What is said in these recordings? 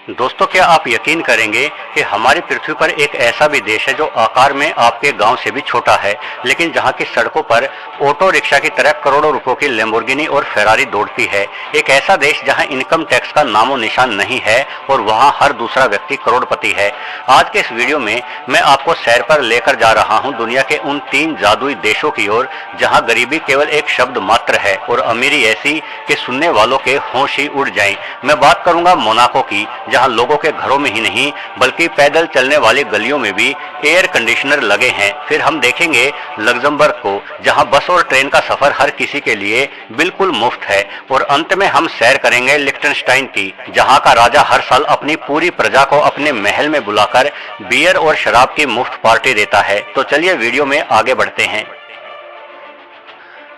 दोस्तों, क्या आप यकीन करेंगे कि हमारी पृथ्वी पर एक ऐसा भी देश है जो आकार में आपके गांव से भी छोटा है, लेकिन जहां की सड़कों पर ऑटो रिक्शा की तरह करोड़ों रुपयों की लैम्बोर्गिनी और फेरारी दौड़ती है। एक ऐसा देश जहां इनकम टैक्स का नामो निशान नहीं है और वहां हर दूसरा व्यक्ति करोड़पति है। आज के इस वीडियो में मैं आपको सैर पर लेकर जा रहा हूं दुनिया के उन 3 जादुई देशों की ओर जहां गरीबी केवल एक शब्द मात्र है और अमीरी ऐसी कि सुनने वालों के होश ही उड़ जाएं। मैं बात करूंगा मोनाको की, जहां लोगों के घरों में ही नहीं बल्कि पैदल चलने वाली गलियों में भी एयर कंडीशनर लगे हैं। फिर हम देखेंगे लग्जमबर्ग को, जहां बस और ट्रेन का सफर हर किसी के लिए बिल्कुल मुफ्त है। और अंत में हम सैर करेंगे लिechtenstein की, जहां का राजा हर साल अपनी पूरी प्रजा को अपने महल में बुलाकर बियर और शराब की मुफ्त पार्टी देता है। तो चलिए वीडियो में आगे बढ़ते हैं।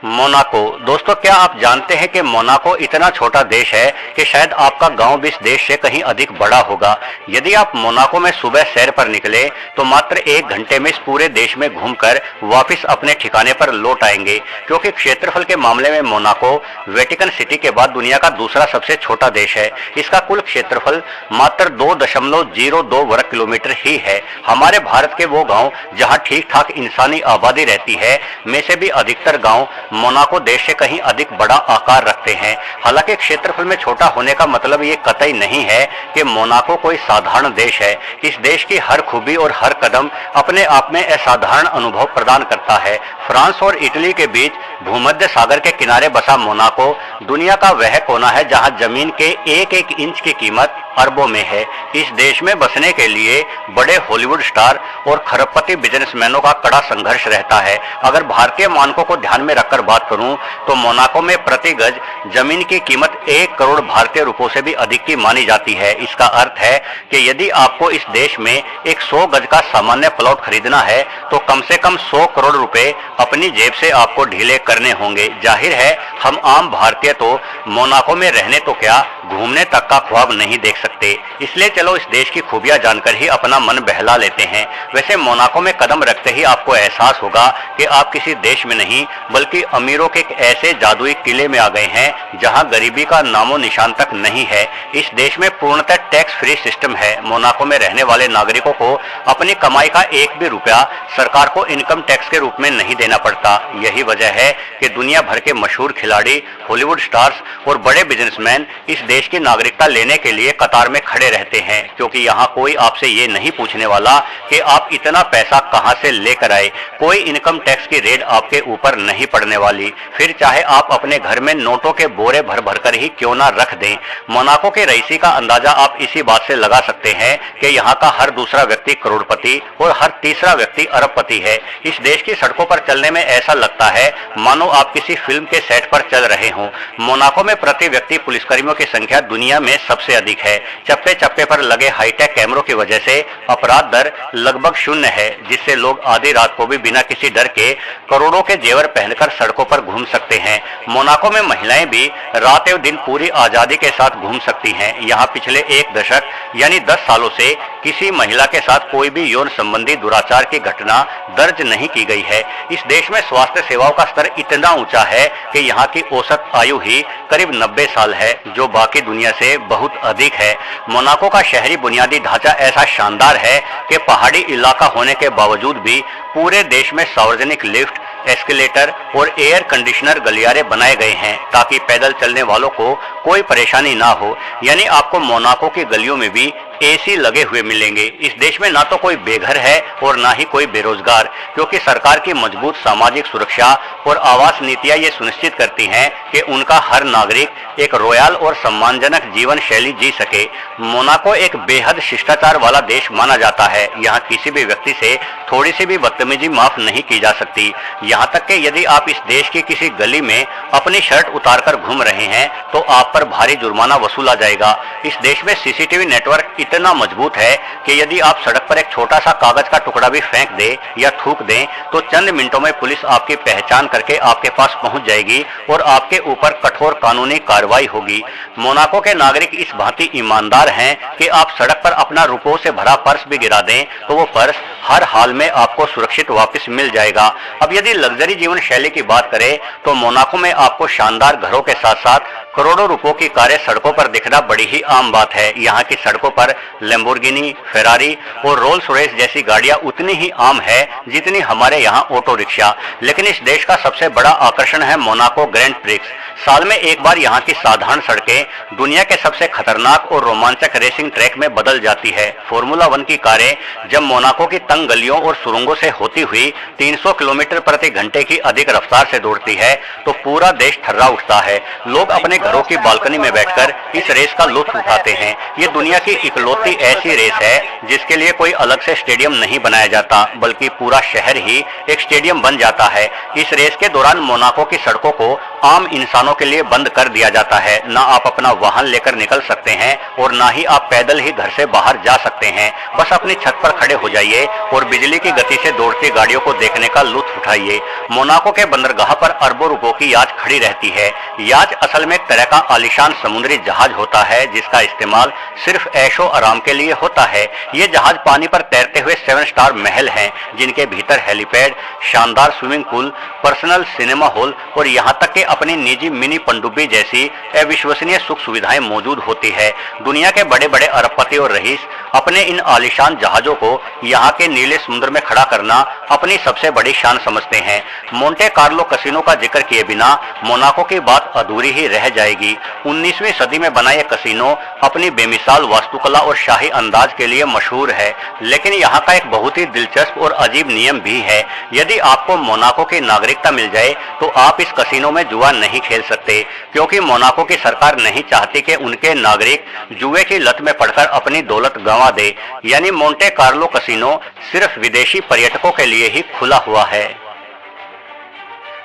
मोनाको। दोस्तों, क्या आप जानते हैं कि मोनाको इतना छोटा देश है कि शायद आपका गांव भी इस देश से कहीं अधिक बड़ा होगा। यदि आप मोनाको में सुबह सैर पर निकले तो मात्र 1 घंटे में इस पूरे देश में घूमकर वापस अपने ठिकाने पर लौट आएंगे, क्योंकि क्षेत्रफल के मामले में मोनाको वेटिकन सिटी के बाद दुनिया का दूसरा सबसे छोटा देश है। इसका कुल क्षेत्रफल मात्र 2.02 वर्ग किलोमीटर ही है। हमारे भारत के वो गाँव जहाँ ठीक ठाक इंसानी आबादी रहती है में से भी अधिकतर गाँव मोनाको देश से कहीं अधिक बड़ा आकार रखते हैं। हालांकि क्षेत्रफल में छोटा होने का मतलब ये कतई नहीं है कि मोनाको कोई साधारण देश है। इस देश की हर खूबी और हर कदम अपने आप में असाधारण अनुभव प्रदान करता है। फ्रांस और इटली के बीच भूमध्य सागर के किनारे बसा मोनाको दुनिया का वह कोना है जहां जमीन के एक इंच की कीमत अरबों में है। इस देश में बसने के लिए बड़े हॉलीवुड स्टार और खरबपति बिजनेसमैनों का कड़ा संघर्ष रहता है। अगर भारतीय मानकों को ध्यान में रखकर बात करूं तो मोनाको में प्रति गज जमीन की कीमत 1 करोड़ भारतीय रुपयों से भी अधिक की मानी जाती है। इसका अर्थ है कि यदि आपको इस देश में एक 100 गज का सामान्य प्लॉट खरीदना है तो कम से कम 100 करोड़ रुपए अपनी जेब से आपको ढीले करने होंगे। जाहिर है हम आम भारतीय तो मोनाको में रहने तो क्या घूमने तक का ख्वाब नहीं देख सकते। इसलिए चलो इस देश की खूबियां जानकर ही अपना मन बहला लेते हैं। वैसे मोनाको में कदम रखते ही आपको एहसास होगा कि आप किसी देश में नहीं बल्कि अमीरों के एक ऐसे जादुई किले में आ गए हैं जहां गरीबी का नामो निशान तक नहीं है। इस देश में पूर्णतः टैक्स फ्री सिस्टम है। मोनाको में रहने वाले नागरिकों को अपनी कमाई का एक भी रुपया सरकार को इनकम टैक्स के रूप में नहीं देना पड़ता। यही वजह है कि दुनिया भर के मशहूर खिलाड़ी, हॉलीवुड स्टार्स और बड़े बिजनेसमैन इस देश की नागरिकता लेने के लिए कतार में खड़े रहते हैं, क्योंकि यहाँ कोई आपसे ये नहीं पूछने वाला कि आप इतना पैसा कहाँ से लेकर आए। कोई इनकम टैक्स की रेड आपके ऊपर नहीं पड़ने वाली। फिर चाहे आप अपने घर में नोटों के बोरे भर भर कर ही क्यों ना रख दें। मोनाको के रईसी का अंदाजा आप इसी बात से लगा सकते हैं कि यहाँ का हर दूसरा व्यक्ति करोड़पति और हर तीसरा व्यक्ति अरबपति है। इस देश की सड़कों पर चलने में ऐसा लगता है मानो आप किसी फिल्म के सेट पर चल रहे हों। मोनाको में प्रति व्यक्ति पुलिसकर्मियों की संख्या दुनिया में सबसे अधिक है। चप्पे चप्पे पर लगे हाईटेक कैमरों की वजह से अपराध दर लगभग 0 है, जिससे लोग आधी रात को भी बिना किसी डर के करोड़ों के जेवर पहनकर सड़कों पर घूम सकते हैं। मोनाको में महिलाएं भी रात एवं दिन पूरी आजादी के साथ घूम सकती हैं। यहाँ पिछले 1 दशक यानी 10 सालों से किसी महिला के साथ कोई भी यौन संबंधी दुराचार की घटना दर्ज नहीं की गई है। इस देश में स्वास्थ्य सेवाओं का स्तर इतना ऊंचा है कि यहाँ की औसत आयु ही करीब 90 साल है, जो बाकी दुनिया से बहुत अधिक है। मोनाको का शहरी बुनियादी ढांचा ऐसा शानदार है कि पहाड़ी इलाका होने के बावजूद भी पूरे देश में सार्वजनिक लिफ्ट, एस्केलेटर और एयर कंडीशनर गलियारे बनाए गए हैं ताकि पैदल चलने वालों को कोई परेशानी ना हो। यानी आपको मोनाको की गलियों में भी एसी लगे हुए मिलेंगे। इस देश में ना तो कोई बेघर है और ना ही कोई बेरोजगार, क्योंकि सरकार की मजबूत सामाजिक सुरक्षा और आवास नीतियां ये सुनिश्चित करती हैं कि उनका हर नागरिक एक रॉयल और सम्मानजनक जीवन शैली जी सके। मोनाको एक बेहद शिष्टाचार वाला देश माना जाता है। यहाँ किसी भी व्यक्ति से थोड़ी सी भी बदतमीजी माफ नहीं की जा सकती। यहाँ तक कि यदि आप इस देश की किसी गली में अपनी शर्ट उतारकर घूम रहे हैं तो आप पर भारी जुर्माना वसूला जाएगा। इस देश में सीसीटीवी नेटवर्क इतना मजबूत है कि यदि आप सड़क पर एक छोटा सा कागज का टुकड़ा भी फेंक दे या थूक दें तो चंद मिनटों में पुलिस आपकी पहचान करके आपके पास पहुंच जाएगी और आपके ऊपर कठोर कानूनी कार्रवाई होगी। मोनाको के नागरिक इस भांति ईमानदार हैं कि आप सड़क पर अपना रुपयों से भरा पर्स भी गिरा दें तो वो पर्स हर हाल में आपको सुरक्षित वापस मिल जाएगा। अब यदि लग्जरी जीवन शैली की बात करें तो मोनाको में आपको शानदार घरों के साथ साथ करोड़ों रुपयों की कारें सड़कों पर दिखना बड़ी ही आम बात है। यहाँ की सड़कों पर लैम्बोर्गिनी, फेरारी और रोल्स रॉयस जैसी गाड़ियां उतनी ही आम है जितनी हमारे यहाँ ऑटो रिक्शा। लेकिन इस देश का सबसे बड़ा आकर्षण है मोनाको ग्रैंड प्रिक्स। साल में एक बार यहाँ की साधारण सड़कें दुनिया के सबसे खतरनाक और रोमांचक रेसिंग ट्रैक में बदल जाती है। फॉर्मूला 1 की कारें जब मोनाको की तंग गलियों और सुरंगों से होती हुई 300 किलोमीटर प्रति घंटे की अधिक रफ्तार से दौड़ती है तो पूरा देश थर्रा उठता है। लोग अपने घरों की बालकनी में बैठकर इस रेस का लुत्फ उठाते हैं। ये दुनिया की इकलौती ऐसी रेस है जिसके लिए कोई अलग से स्टेडियम नहीं बनाया जाता, बल्कि पूरा शहर ही एक स्टेडियम बन जाता है। इस रेस के दौरान मोनाको की सड़कों को आम इंसानों के लिए बंद कर दिया जाता है। ना आप अपना वाहन लेकर निकल सकते हैं और ना ही आप पैदल ही घर से बाहर जा सकते हैं। बस अपनी छत पर खड़े हो जाइए और बिजली की गति से दौड़ती गाड़ियों को देखने का लुत्फ उठाइए। मोनाको के बंदरगाह पर अरबों रुपयों की याच खड़ी रहती है। याच असल में एक तरह का आलीशान समुद्री जहाज होता है जिसका इस्तेमाल सिर्फ ऐशो आराम के लिए होता है। ये जहाज पानी पर तैरते हुए 7 स्टार महल हैं जिनके भीतर हेलीपैड, शानदार swimming pool, personal cinema hall और यहाँ तक कि अपनी निजी मिनी पनडुब्बी जैसी अविश्वसनीय सुख सुविधाएं मौजूद होती है। दुनिया के बड़े बड़े अरबपति और रईस अपने इन आलीशान जहाजों को यहाँ के नीले समुद्र में खड़ा करना अपनी सबसे बड़ी शान समझते हैं। मोंटे कार्लो कसिनो का जिक्र किए बिना मोनाको की बात अधूरी ही रह जाएगी। 19वीं सदी में बना यह कसिनो अपनी बेमिसाल वास्तुकला और शाही अंदाज के लिए मशहूर है। लेकिन यहाँ का एक बहुत ही दिलचस्प और अजीब नियम भी है। यदि आपको मोनाको की नागरिकता मिल जाए तो आप इस कसिनो में जुआ नहीं खेल सकते, क्योंकि मोनाको की सरकार नहीं चाहती कि उनके नागरिक जुए की लत में पड़कर अपनी दौलत गंवा दे। यानी मोंटे कार्लो कसिनो सिर्फ विदेशी पर्यटकों के लिए ही खुला हुआ है।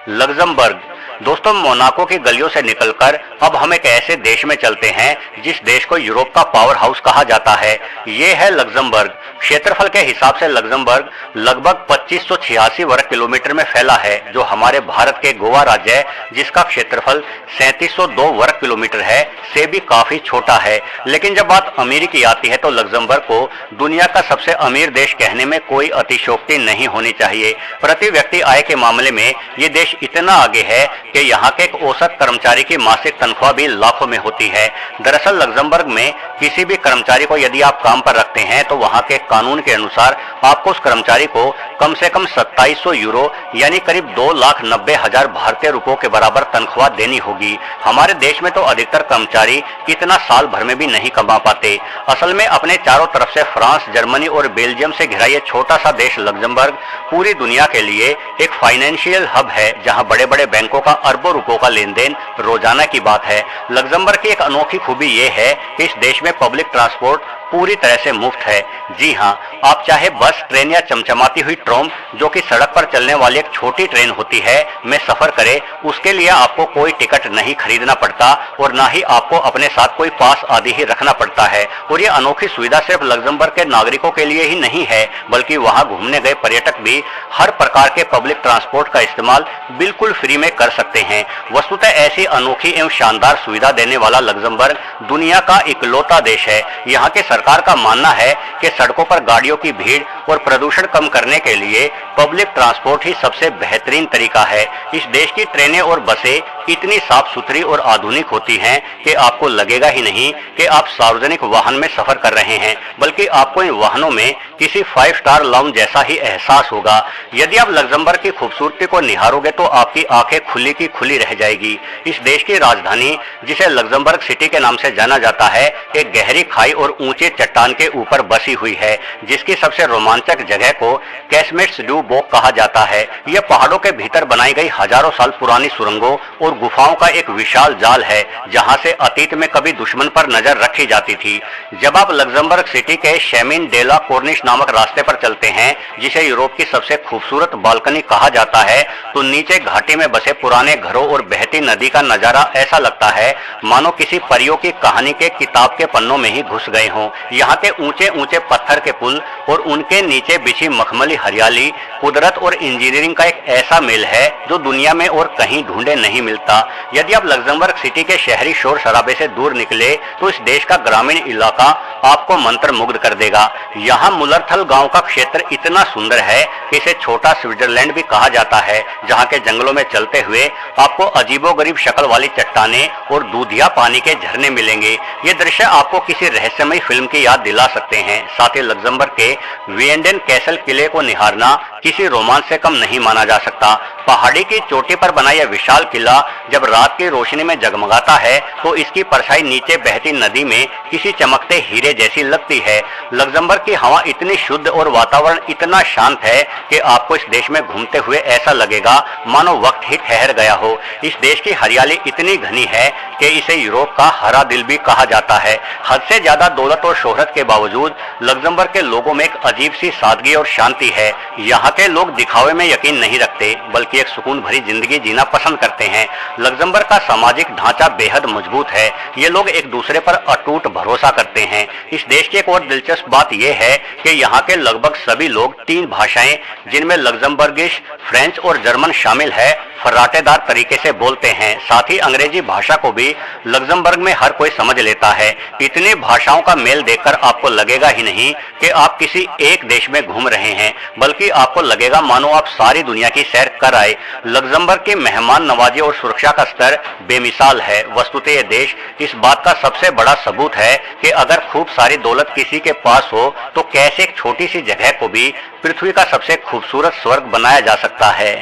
लग्जमबर्ग। दोस्तों, मोनाको की गलियों से निकलकर अब हम एक ऐसे देश में चलते हैं जिस देश को यूरोप का पावर हाउस कहा जाता है। ये है लग्जमबर्ग। क्षेत्रफल के हिसाब से लग्जमबर्ग लगभग 2586 वर्ग किलोमीटर में फैला है, जो हमारे भारत के गोवा राज्य जिसका क्षेत्रफल 3702 वर्ग किलोमीटर है से भी काफी छोटा है। लेकिन जब बात अमीरी की आती है तो लग्जमबर्ग को दुनिया का सबसे अमीर देश कहने में कोई अतिशयोक्ति नहीं होनी चाहिए। प्रति व्यक्ति आय के मामले में ये देश इतना आगे है कि यहाँ के एक औसत कर्मचारी की मासिक तनख्वाह भी लाखों में होती है। दरअसल लग्जमबर्ग में किसी भी कर्मचारी को यदि आप काम पर रखते हैं तो वहाँ के कानून के अनुसार आपको उस कर्मचारी को कम से कम 2700 यूरो यानी करीब 2,90,000 भारतीय रुपयों के बराबर तनख्वाह देनी होगी। हमारे देश में तो अधिकतर कर्मचारी इतना साल भर में भी नहीं कमा पाते। असल में अपने चारों तरफ से फ्रांस, जर्मनी और बेल्जियम से घिरा ये छोटा सा देश लग्जमबर्ग पूरी दुनिया के लिए एक फाइनेंशियल हब है, जहाँ बड़े बड़े बैंकों का अरबों रुपयों का लेन देन रोजाना की बात है। लग्जमबर्ग की एक अनोखी खूबी यह है कि इस देश में पब्लिक ट्रांसपोर्ट पूरी तरह से मुफ्त है। जी हाँ, आप चाहे बस, ट्रेन या चमचमाती हुई ट्रोम, जो कि सड़क पर चलने वाली एक छोटी ट्रेन होती है, में सफर करें, उसके लिए आपको कोई टिकट नहीं खरीदना पड़ता और ना ही आपको अपने साथ कोई पास आदि ही रखना पड़ता है। और ये अनोखी सुविधा सिर्फ लग्जमबर्ग के नागरिकों के लिए ही नहीं है, बल्कि वहाँ घूमने गए पर्यटक भी हर प्रकार के पब्लिक ट्रांसपोर्ट का इस्तेमाल बिल्कुल फ्री में कर सकते हैं। वस्तुतः ऐसी अनोखी एवं शानदार सुविधा देने वाला लग्जमबर्ग दुनिया का इकलौता देश है। यहाँ के सरकार का मानना है कि सड़कों पर गाड़ियों की भीड़ और प्रदूषण कम करने के लिए पब्लिक ट्रांसपोर्ट ही सबसे बेहतरीन तरीका है। इस देश की ट्रेनें और बसें इतनी साफ सुथरी और आधुनिक होती हैं कि आपको लगेगा ही नहीं कि आप सार्वजनिक वाहन में सफर कर रहे हैं, बल्कि आपको इन वाहनों में किसी 5 स्टार लाउंज जैसा ही एहसास होगा। यदि आप लग्जमबर्ग की खूबसूरती को निहारोगे तो आपकी आंखें खुली की खुली रह जाएगी। इस देश की राजधानी, जिसे लग्जमबर्ग सिटी के नाम से जाना जाता है, एक गहरी खाई और ऊंचे चट्टान के ऊपर बसी हुई है, जिसकी सबसे रोमांचक जगह को कैसमेट्स डू बोक कहा जाता है। यह पहाड़ों के भीतर बनाई गई हजारों साल पुरानी सुरंगों और गुफाओं का एक विशाल जाल है, जहां से अतीत में कभी दुश्मन पर नजर रखी जाती थी। जब आप लग्जमबर्ग सिटी के शेमिन डेला कॉर्निश नामक रास्ते पर चलते हैं, जिसे यूरोप की सबसे खूबसूरत बालकनी कहा जाता है, तो नीचे घाटी में बसे पुराने घरों और बहती नदी का नजारा ऐसा लगता है मानो किसी परियों की कहानी के किताब के पन्नों में ही घुस गए हों। यहाँ के ऊंचे ऊंचे पत्थर के पुल और उनके नीचे बिछी मखमली हरियाली कुदरत और इंजीनियरिंग का एक ऐसा मेल है जो दुनिया में और कहीं ढूंढे नहीं मिलता। यदि आप लग्जमबर्ग सिटी के शहरी शोर शराबे से दूर निकले तो इस देश का ग्रामीण इलाका आपको मंत्र मुग्ध कर देगा। यहाँ मुलरथल गांव का क्षेत्र इतना सुंदर है कि इसे छोटा स्विट्जरलैंड भी कहा जाता है, जहाँ के जंगलों में चलते हुए आपको अजीबोगरीब शक्ल वाली चट्टानें और दूधिया पानी के झरने मिलेंगे। ये दृश्य आपको किसी रहस्यमयी फिल्म की याद दिला सकते हैं। साथ ही लग्जमबर्ग के वियेंडेन कैसल किले को निहारना किसी रोमांच से कम नहीं माना जा सकता। पहाड़ी की चोटी पर बना यह विशाल किला जब रात की रोशनी में जगमगाता है तो इसकी परछाई नीचे बहती नदी में किसी चमकते हीरे जैसी लगती है। लग्जमबर्ग की हवा इतनी शुद्ध और वातावरण इतना शांत है कि आपको इस देश में घूमते हुए ऐसा लगेगा मानो वक्त ही ठहर गया हो। इस देश की हरियाली इतनी घनी है कि इसे यूरोप का हरा दिल भी कहा जाता है। हद से ज्यादा दौलत और शोहरत के बावजूद लग्जमबर्ग के लोगों में एक अजीब सी सादगी और शांति है। यहाँ के लोग दिखावे में यकीन नहीं रखते, बल्कि एक सुकून भरी जिंदगी जीना पसंद करते हैं। लग्जमबर्ग का सामाजिक ढांचा बेहद मजबूत है। ये लोग एक दूसरे पर अटूट भरोसा करते हैं। इस देश की एक और दिलचस्प बात यह है कि यहाँ के लगभग सभी लोग 3 भाषाएं, जिनमें लग्जमबर्गिश, फ्रेंच और जर्मन शामिल है, फर्राटेदार तरीके से बोलते हैं। साथ ही अंग्रेजी भाषा को भी लग्जमबर्ग में हर कोई समझ लेता है। इतनी भाषाओं का मेल देखकर आपको लगेगा ही नहीं कि आप किसी एक देश में घूम रहे हैं, बल्कि आपको लगेगा मानो आप सारी दुनिया की सैर कर आए। लग्जमबर्ग के मेहमान नवाजी और सुरक्षा का स्तर बेमिसाल है। वस्तुतः यह देश इस बात का सबसे बड़ा सबूत है कि अगर खूब सारी दौलत किसी के पास हो तो कैसे एक छोटी सी जगह को भी पृथ्वी का सबसे खूबसूरत स्वर्ग बनाया जा सकता है।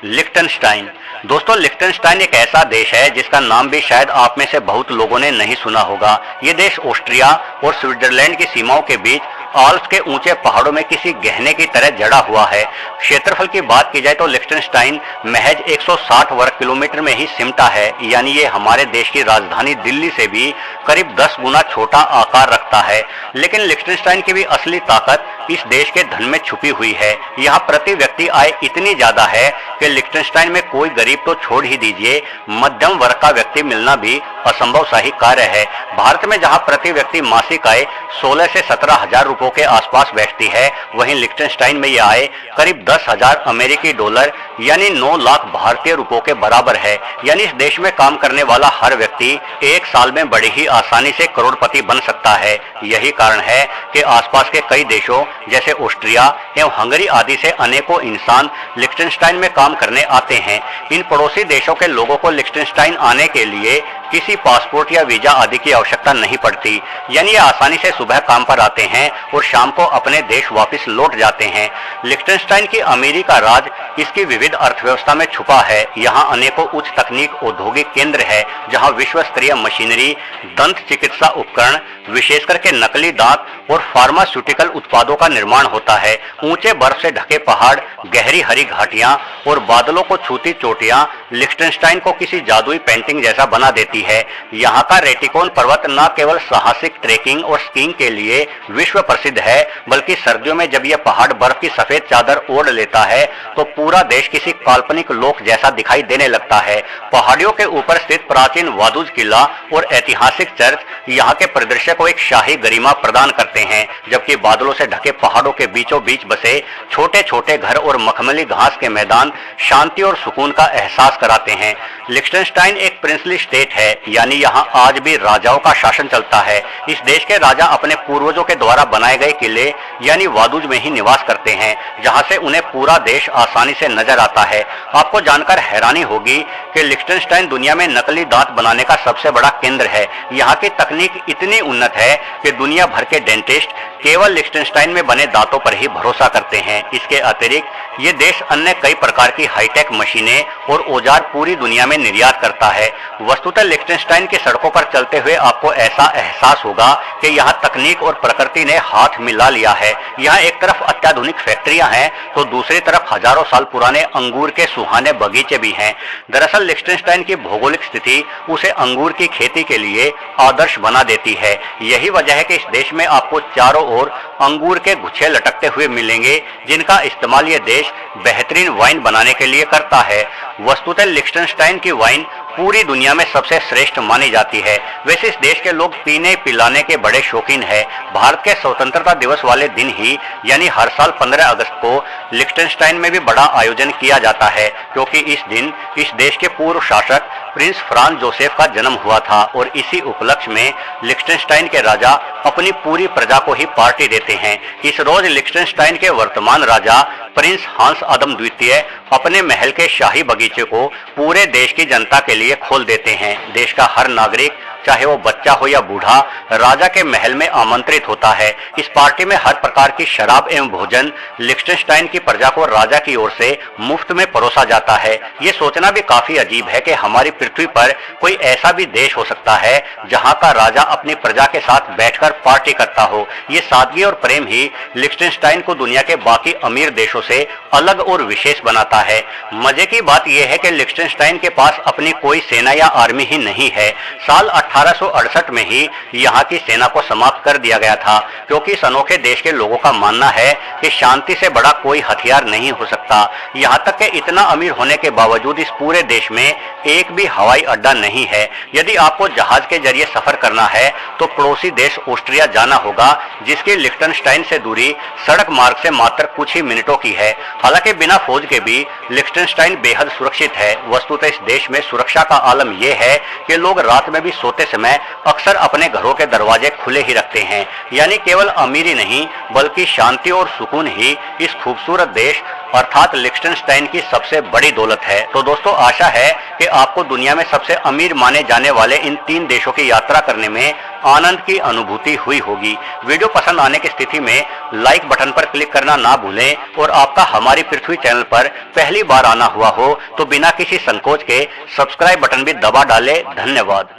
लिक्टेनस्टाइन। दोस्तों, लिक्टेनस्टाइन एक ऐसा देश है जिसका नाम भी शायद आप में से बहुत लोगों ने नहीं सुना होगा। ये देश ऑस्ट्रिया और स्विट्जरलैंड की सीमाओं के बीच आल्प्स के ऊंचे पहाड़ों में किसी गहने की तरह जड़ा हुआ है। क्षेत्रफल की बात की जाए तो लिक्टेनस्टाइन महज 160 वर्ग किलोमीटर में ही सिमटा है, यानी ये हमारे देश की राजधानी दिल्ली से भी करीब 10 गुना छोटा आकार रखता है। लेकिन लिक्टेनस्टाइन की भी असली ताकत इस देश के धन में छुपी हुई है। यहाँ प्रति व्यक्ति आय इतनी ज्यादा है कि लिक्टेनस्टाइन में कोई गरीब तो छोड़ ही दीजिए, मध्यम वर्ग का व्यक्ति मिलना भी असंभव सा ही कार्य है। भारत में जहाँ प्रति व्यक्ति मासिक आय 16 से 17 हजार रुपयों के आसपास बैठती है, वहीं लिक्टेनस्टाइन में यह आय करीब 10,000 अमेरिकी डॉलर यानी 9 लाख भारतीय रुपयों के बराबर है। यानी इस देश में काम करने वाला हर व्यक्ति एक साल में बड़ी ही आसानी से करोड़पति बन सकता है। यही कारण है कि आसपास के कई देशों जैसे ऑस्ट्रिया एवं हंगरी आदि से अनेकों इंसान लिक्टेनस्टाइन में काम करने आते हैं। इन पड़ोसी देशों के लोगों को लिक्टेनस्टाइन आने के लिए किसी पासपोर्ट या वीजा आदि की आवश्यकता नहीं पड़ती, यानी ये आसानी से सुबह काम पर आते हैं और शाम को अपने देश वापस लौट जाते हैं। लिक्टेनस्टाइन की अमीरी का राज इसकी विविध अर्थव्यवस्था में छुपा है। यहाँ अनेकों उच्च तकनीक औद्योगिक केंद्र है, जहाँ विश्व स्तरीय मशीनरी, दंत चिकित्सा उपकरण, विशेष करके नकली दांत और फार्मास्यूटिकल उत्पादों का निर्माण होता है। ऊंचे बर्फ से ढके पहाड़, गहरी हरी घाटियां और बादलों को छूती चोटियां लिक्टेनस्टाइन को किसी जादुई पेंटिंग जैसा बना देती है। यहाँ का रेटिकोन पर्वत न केवल साहसिक ट्रेकिंग और स्कीइंग के लिए विश्व प्रसिद्ध है, बल्कि सर्दियों में जब यह पहाड़ बर्फ की सफेद चादर ओढ़ लेता है तो पूरा देश किसी काल्पनिक लोक जैसा दिखाई देने लगता है। पहाड़ियों के ऊपर स्थित प्राचीन वादुज किला और ऐतिहासिक चर्च यहाँ के परिदृश्य को एक शाही गरिमा प्रदान करते हैं, जबकि बादलों से ढके पहाड़ों के बीचों बीच बसे छोटे छोटे घर और मखमली घास के मैदान शांति और सुकून का एहसास कराते हैं। लिक्टेनस्टाइन एक प्रिंसली स्टेट है, यानी यहाँ आज भी राजाओं का शासन चलता है। इस देश के राजा अपने पूर्वजों के द्वारा बनाए गए किले यानी वादुज में ही निवास करते हैं, जहाँ से उन्हें पूरा देश आसानी से नजर आता है। आपको जानकर हैरानी होगी कि लिक्टेनस्टाइन दुनिया में नकली दांत बनाने का सबसे बड़ा केंद्र है। यहाँ की तकनीक इतनी उन्नत है कि दुनिया भर के डेंटिस्ट केवल लिक्टेनस्टाइन में बने दांतों पर ही भरोसा करते हैं। इसके अतिरिक्त ये देश अन्य कई प्रकार की हाईटेक मशीनें और औजार पूरी दुनिया में निर्यात करता है। वस्तुतः लिक्टेनस्टाइन की सड़कों पर चलते हुए आपको ऐसा एहसास होगा कि यहाँ तकनीक और प्रकृति ने हाथ मिला लिया है। यहाँ एक तरफ अत्याधुनिक फैक्ट्रियां हैं तो दूसरी तरफ हजारों साल पुराने अंगूर के सुहाने बगीचे भी हैं। दरअसल लिक्टेनस्टाइन की भौगोलिक स्थिति उसे अंगूर की खेती के लिए आदर्श बना देती है। यही वजह है कि इस देश में आपको चारों ओर अंगूर के गुच्छे लटकते हुए मिलेंगे, जिनका इस्तेमाल यह देश बेहतरीन वाइन बनाने के लिए करता है। वस्तुतः लिक्टेनस्टाइन की वाइन पूरी दुनिया में सबसे श्रेष्ठ मानी जाती है। वैसे इस देश के लोग पीने पिलाने के बड़े शौकीन है। भारत के स्वतंत्रता दिवस वाले दिन ही यानी हर साल 15 अगस्त को लिechtenstein में भी बड़ा आयोजन किया जाता है, क्योंकि इस दिन इस देश के पूर्व शासक प्रिंस फ्रांज जोसेफ का जन्म हुआ था और इसी उपलक्ष्य में लिechtenstein के राजा अपनी पूरी प्रजा को ही पार्टी देते हैं। इस रोज लिechtenstein के वर्तमान राजा प्रिंस हांस अदम द्वितीय अपने महल के शाही बगीचे को पूरे देश की जनता के लिए खोल देते हैं। देश का हर नागरिक, चाहे वो बच्चा हो या बूढ़ा, राजा के महल में आमंत्रित होता है। इस पार्टी में हर प्रकार की शराब एवं भोजन लिechtenstein की प्रजा को राजा की ओर से मुफ्त में परोसा जाता है। ये सोचना भी काफी अजीब है कि हमारी पृथ्वी पर कोई ऐसा भी देश हो सकता है जहां का राजा अपनी प्रजा के साथ बैठकर पार्टी करता हो। ये सादगी और प्रेम ही लिechtenstein को दुनिया के बाकी अमीर देशों से अलग और विशेष बनाता है। मजे की बात यह है कि लिechtenstein के पास अपनी कोई सेना या आर्मी ही नहीं है। साल 1868 में ही यहाँ की सेना को समाप्त कर दिया गया था, क्योंकि इस अनोखे देश के लोगों का मानना है कि शांति से बड़ा कोई हथियार नहीं हो सकता। यहाँ तक कि इतना अमीर होने के बावजूद इस पूरे देश में एक भी हवाई अड्डा नहीं है। यदि आपको जहाज के जरिए सफर करना है तो पड़ोसी देश ऑस्ट्रिया जाना होगा, जिसकी लिechtenstein से दूरी सड़क मार्ग से मात्र कुछ ही मिनटों की है। हालांकि बिना फौज के भी लिechtenstein बेहद सुरक्षित है। वस्तुतः इस देश में सुरक्षा का आलम यह है कि लोग रात में भी सोते समय अक्सर अपने घरों के दरवाजे खुले ही रखते हैं। यानी केवल अमीरी नहीं बल्कि शांति और सुकून ही इस खूबसूरत देश अर्थात लिechtenstein की सबसे बड़ी दौलत है। तो दोस्तों, आशा है कि आपको दुनिया में सबसे अमीर माने जाने वाले इन 3 देशों की यात्रा करने में आनंद की अनुभूति हुई होगी। वीडियो पसंद आने की स्थिति में लाइक बटन पर क्लिक करना ना भूलें और आपका हमारी पृथ्वी चैनल पर पहली बार आना हुआ हो तो बिना किसी संकोच के सब्सक्राइब बटन भी दबा डालें। धन्यवाद।